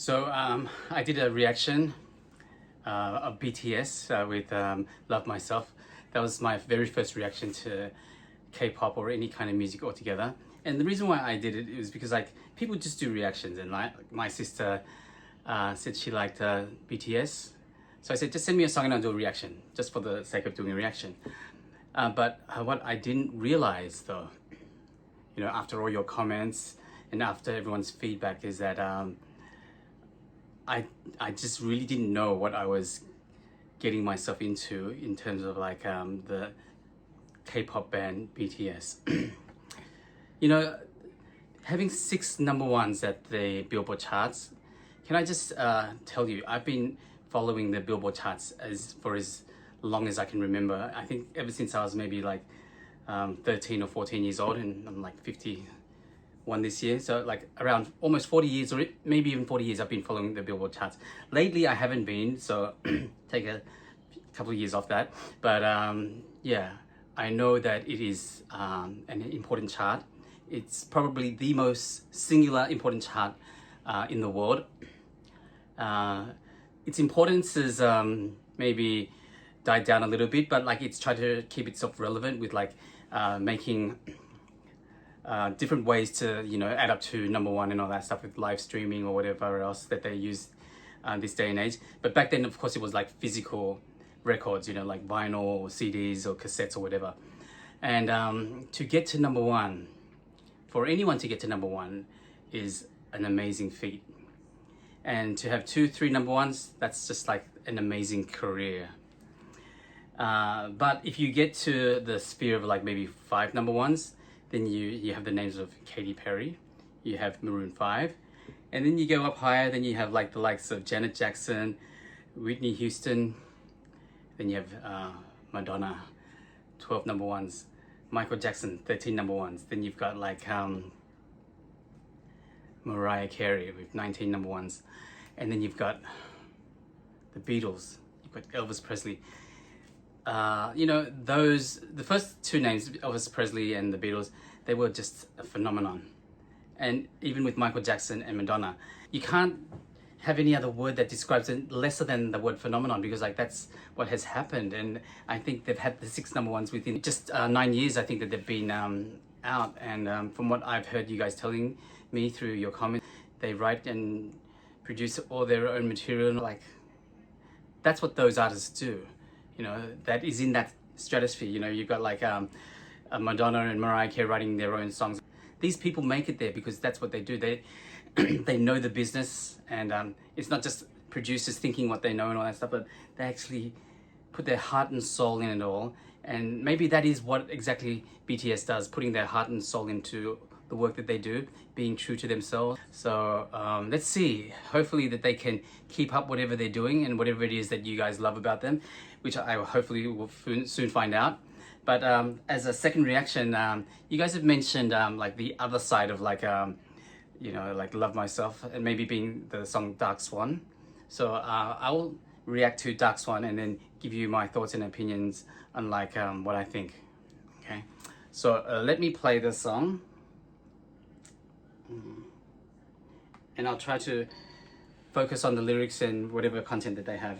I did a reaction of BTS with Love Myself. That was my very first reaction to K-pop or any kind of music altogether. And the reason why I did it was because like people just do reactions, and my sister said she liked BTS. So I said, just send me a song and I'll do a reaction, just for the sake of doing a reaction. But what I didn't realize though, after all your comments and after everyone's feedback, is that I just really didn't know what I was getting myself into in terms of like the K-pop band BTS. Having 6 number ones at the Billboard charts, can I just tell you, I've been following the Billboard charts for as long as I can remember. I think ever since I was maybe like 13 or 14 years old, and I'm like 51 this year. So like around almost 40 years, or maybe even 40 years, I've been following the Billboard charts. Lately, I haven't been, so take a couple of years off that. But yeah, I know that it is an important chart. It's probably the most singular important chart in the world. Its importance is maybe died down a little bit, but like it's tried to keep itself relevant with like making different ways to add up to number one and all that stuff with live streaming or whatever else that they use this day and age. But back then, of course, it was like physical records, like vinyl or CDs or cassettes or whatever. And to get to number one, for anyone to get to number one, is an amazing feat. And to have 2, 3 number ones, that's just like an amazing career. But if you get to the sphere of like maybe 5 number ones, then you have the names of Katy Perry, you have Maroon 5, and then you go up higher, then you have like the likes of Janet Jackson, Whitney Houston, then you have Madonna, 12 number ones, Michael Jackson, 13 number ones, then you've got like Mariah Carey with 19 number ones, and then you've got the Beatles, you've got Elvis Presley. The first 2 names, Elvis Presley and the Beatles, they were just a phenomenon. And even with Michael Jackson and Madonna, you can't have any other word that describes it lesser than the word phenomenon, because like that's what has happened. And I think they've had the 6 number ones within just 9 years. I think that they've been out, and from what I've heard you guys telling me through your comments, they write and produce all their own material. Like that's what those artists do. That is in that stratosphere. You've got like Madonna and Mariah Carey writing their own songs. These people make it there because that's what they do. They they know the business, and it's not just producers thinking what they know and all that stuff, but they actually put their heart and soul in it all. And maybe that is what exactly BTS does, putting their heart and soul into the work that they do, being true to themselves. So let's see, hopefully that they can keep up whatever they're doing and whatever it is that you guys love about them, which I hopefully will soon find out. But as a second reaction, you guys have mentioned like the other side of like like Love Myself, and maybe being the song Dark Swan. So I'll react to Dark Swan and then give you my thoughts and opinions on like what I think. Okay, so let me play the song, and I'll try to focus on the lyrics and whatever content that they have.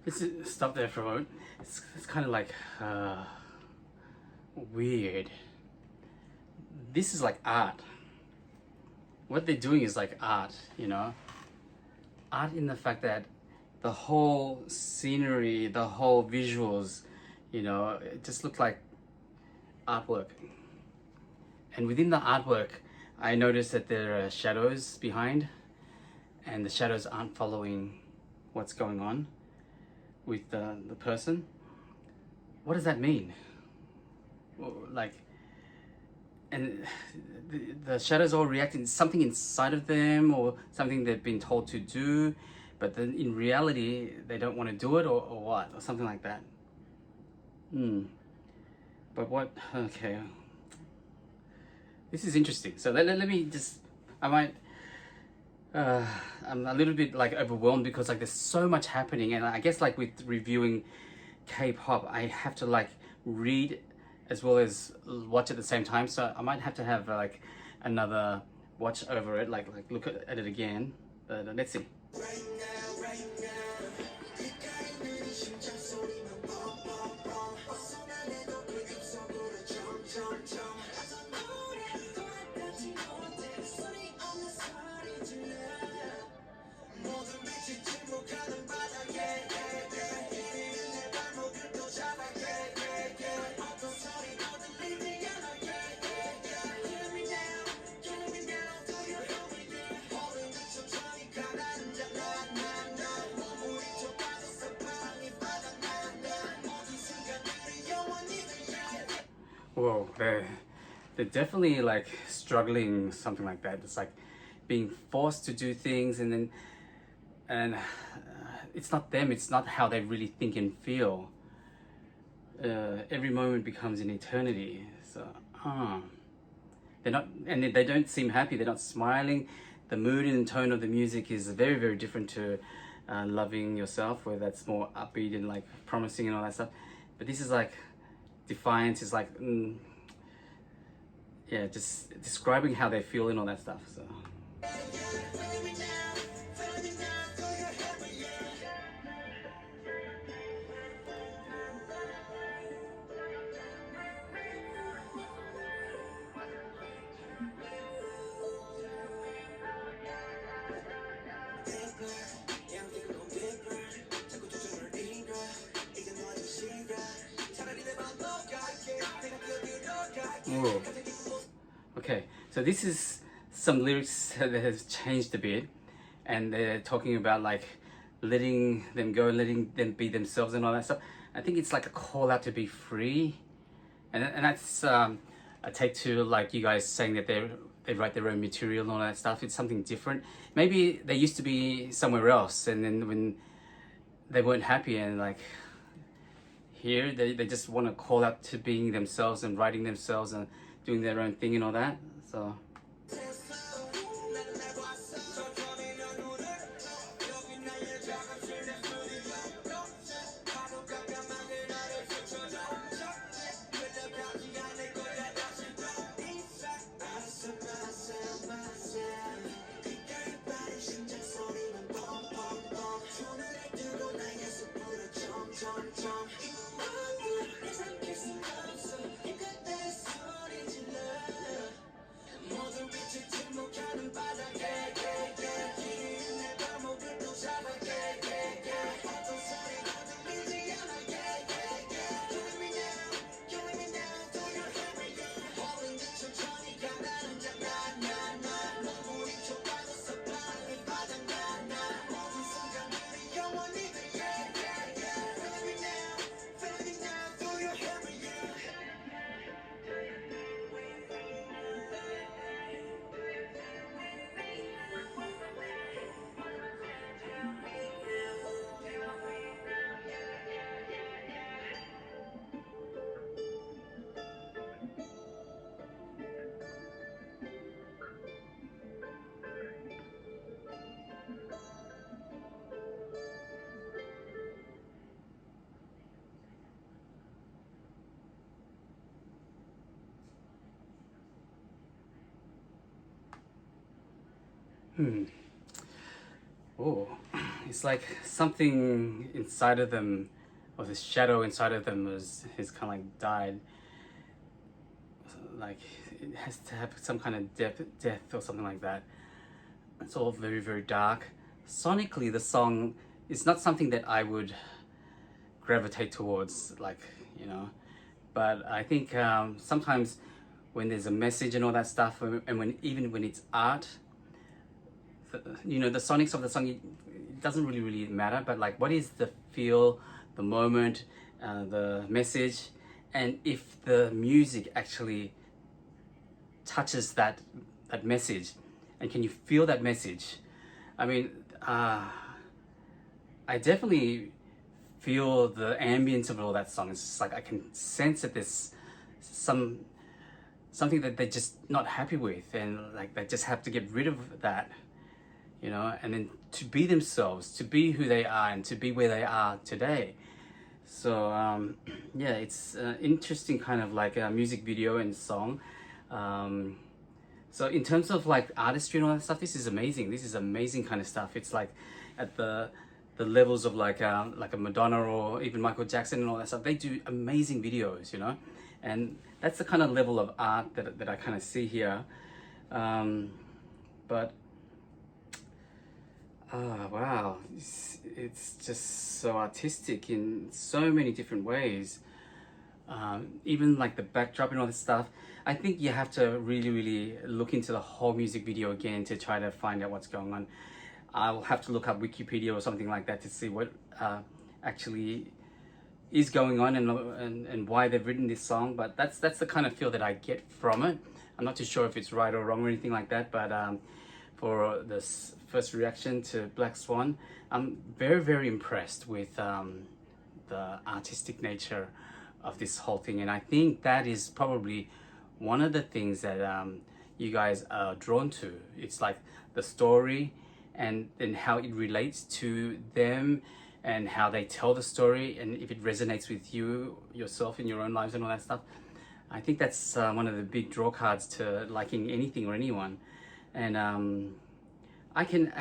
Let's stop there for a moment. It's kind of like weird. This is like art. What they're doing is like art, art in the fact that the whole scenery, the whole visuals, it just looked like artwork. And within the artwork, I noticed that there are shadows behind, and the shadows aren't following what's going on with the person. What does that mean? Like, and the shadows all reacting something inside of them or something they've been told to do, but then in reality they don't want to do it, or what, or something like that. But what, okay, this is interesting. So let me just, I might, I'm a little bit like overwhelmed because like there's so much happening, and I guess like with reviewing K-pop I have to like read as well as watch at the same time, so I might have to have like another watch over it, like look at it again. Let's see. Whoa, they're definitely like struggling, something like that. It's like being forced to do things, and it's not them. It's not how they really think and feel. Every moment becomes an eternity. So, they're not, and they don't seem happy. They're not smiling. The mood and tone of the music is very, very different to Loving Yourself, where that's more upbeat and like promising and all that stuff. But this is like defiance, is like, yeah, just describing how they feel and all that stuff. So. Whoa. Okay, so this is some lyrics that has changed a bit, and they're talking about like letting them go, letting them be themselves and all that stuff. I think it's like a call out to be free, and that's a take to like you guys saying that they write their own material and all that stuff. It's something different. Maybe they used to be somewhere else, and then when they weren't happy, and like here they just want to call out to being themselves and writing themselves and doing their own thing and all that. So oh, it's like something inside of them, or the shadow inside of them has kind of like died. Like it has to have some kind of death or something like that. It's all very, very dark. Sonically, the song is not something that I would gravitate towards, like, you know. But I think sometimes when there's a message and all that stuff, and when even when it's art, you know, the sonics of the song, it doesn't really matter, but like what is the feel, the moment, the message, and if the music actually touches that message, and can you feel that message? I mean, I definitely feel the ambience of all that song. It's just like I can sense that there's something that they're just not happy with, and like they just have to get rid of that, you know, and then to be themselves, to be who they are, and to be where they are today. So yeah, it's interesting kind of like a music video and song. So in terms of like artistry and all that stuff, this is amazing. This is amazing kind of stuff. It's like at the levels of like a Madonna or even Michael Jackson and all that stuff. They do amazing videos, you know, and that's the kind of level of art that I kind of see here. But wow, it's just so artistic in so many different ways. Even like the backdrop and all this stuff. I think you have to really look into the whole music video again to try to find out what's going on. I'll have to look up Wikipedia or something like that to see what actually is going on and why they've written this song. But that's the kind of feel that I get from it. I'm not too sure if it's right or wrong or anything like that, but for this first reaction to Black Swan, I'm very impressed with the artistic nature of this whole thing, and I think that is probably one of the things that you guys are drawn to. It's like the story and how it relates to them and how they tell the story, and if it resonates with you yourself in your own lives and all that stuff. I think that's one of the big draw cards to liking anything or anyone. And I can